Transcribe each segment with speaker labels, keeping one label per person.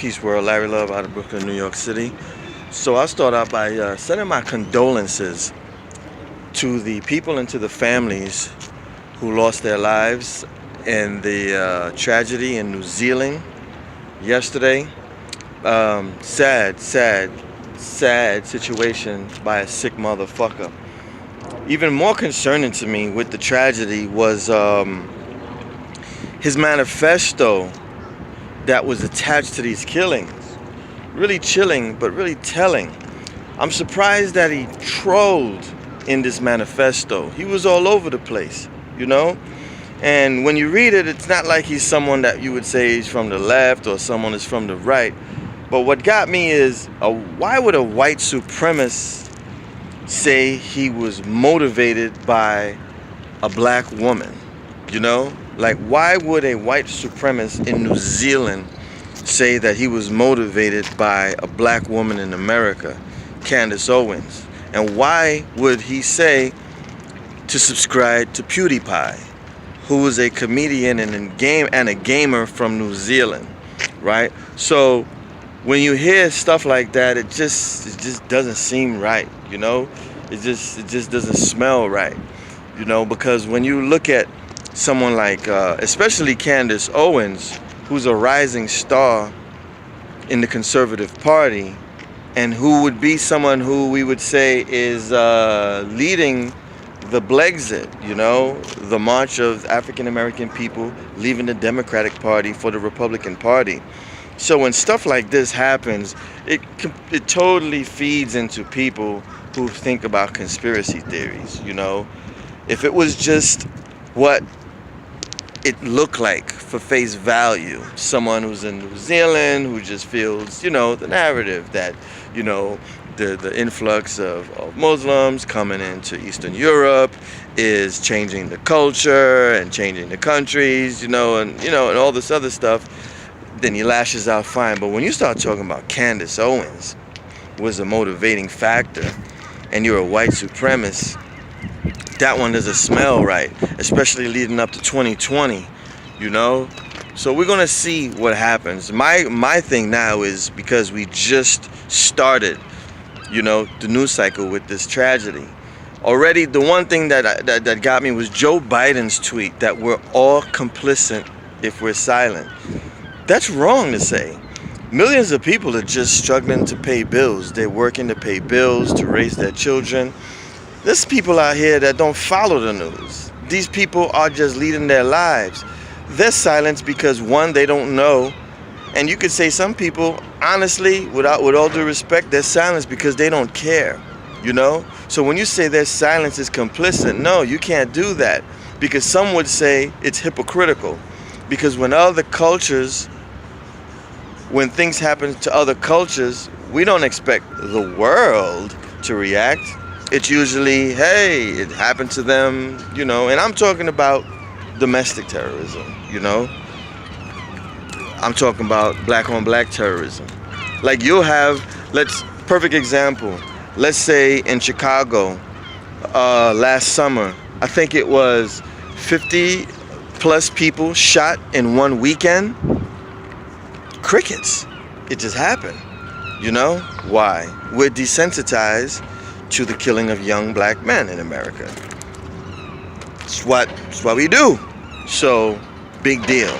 Speaker 1: Peace World, Larry Love out of Brooklyn, New York City. So I'll start out by sending my condolences to the people and to the families who lost their lives in the tragedy in New Zealand yesterday. Sad situation by a sick motherfucker. Even more concerning to me with the tragedy was his manifesto that was attached to these killings. Really chilling, but really telling. I'm surprised that he trolled in this manifesto. He was all over the place, you know? And when you read it, it's not like he's someone that you would say is from the left or someone is from the right. But what got me is, why would a white supremacist say he was motivated by a black woman? You know? Like, why would a white supremacist in New Zealand say that he was motivated by a black woman in America, Candace Owens? And why would he say to subscribe to PewDiePie, who is a comedian and a gamer from New Zealand, right? So when you hear stuff like that, it just doesn't seem right, you know? It just doesn't smell right, you know? Because when you look at someone like, especially Candace Owens, who's a rising star in the Conservative Party, and who would be someone who we would say is leading the Blexit, you know, the march of African American people leaving the Democratic Party for the Republican Party. So when stuff like this happens, it totally feeds into people who think about conspiracy theories, you know. If it was just what it looked like for face value, someone who's in New Zealand who just feels, you know, the narrative that, you know, the influx of Muslims coming into Eastern Europe is changing the culture and changing the countries, and all this other stuff, then he lashes out fine. But when you start talking about Candace Owens was a motivating factor, and you're a white supremacist, that one doesn't smell right, especially leading up to 2020, you know? So we're gonna see what happens. My thing now is, because we just started, you know, the news cycle with this tragedy. Already, the one thing that got me was Joe Biden's tweet that we're all complicit if we're silent. That's wrong to say. Millions of people are just struggling to pay bills. They're working to pay bills, to raise their children. There's people out here that don't follow the news. These people are just leading their lives. They're silenced because, one, they don't know. And you could say some people, honestly, with all due respect, they're silenced because they don't care, you know? So when you say their silence is complicit, no, you can't do that. Because some would say it's hypocritical. Because when things happen to other cultures, we don't expect the world to react. It's usually, hey, it happened to them, you know, and I'm talking about domestic terrorism, you know. I'm talking about black on black terrorism. Like, you'll have, perfect example, let's say in Chicago last summer, I think it was 50 plus people shot in one weekend. Crickets. It just happened, you know. Why? We're desensitized to the killing of young black men in America. It's what we do. So, big deal.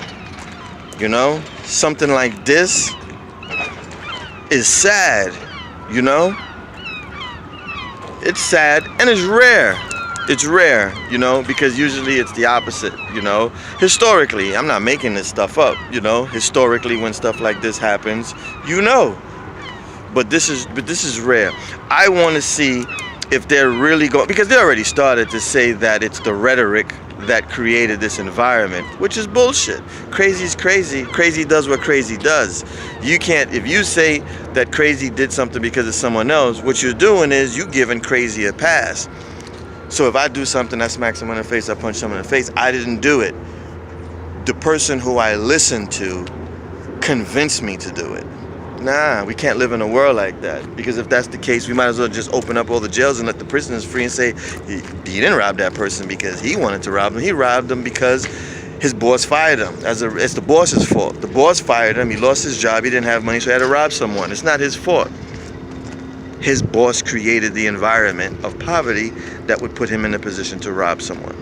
Speaker 1: You know? Something like this is sad, you know? It's sad and it's rare. It's rare, you know, because usually it's the opposite, you know. Historically, I'm not making this stuff up, you know. Historically, when stuff like this happens, you know. But this is rare. I want to see if they're really going, because they already started to say that it's the rhetoric that created this environment, which is bullshit. Crazy is crazy. Crazy does what crazy does. You can't, if you say that crazy did something because of someone else, what you're doing is you giving crazy a pass. So if I do something, I smack someone in the face, I punch someone in the face, I didn't do it. The person who I listened to convinced me to do it. Nah, we can't live in a world like that. Because if that's the case, we might as well just open up all the jails and let the prisoners free and say, he didn't rob that person because he wanted to rob them. He robbed them because His boss fired him. It's the boss's fault. The boss fired him. He lost his job. He didn't have money, so he had to rob someone. It's not his fault. His boss created the environment of poverty that would put him in a position to rob someone.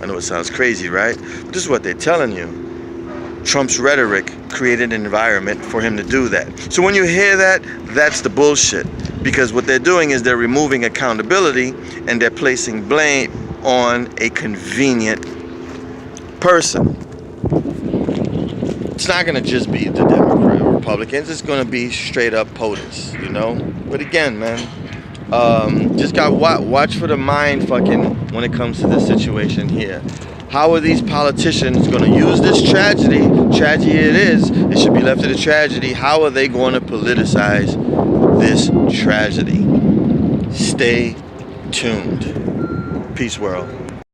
Speaker 1: I know it sounds crazy, right? But this is what they're telling you. Trump's rhetoric created an environment for him to do that. So when you hear that, that's the bullshit. Because what they're doing is they're removing accountability and they're placing blame on a convenient person. It's not going to just be the Democrat or Republicans. It's going to be straight up POTUS, you know? But again, man, just got watch for the mind fucking when it comes to this situation here. How are these politicians going to use this tragedy it is, it should be left to the tragedy, how are they going to politicize this tragedy? Stay tuned. Peace, world.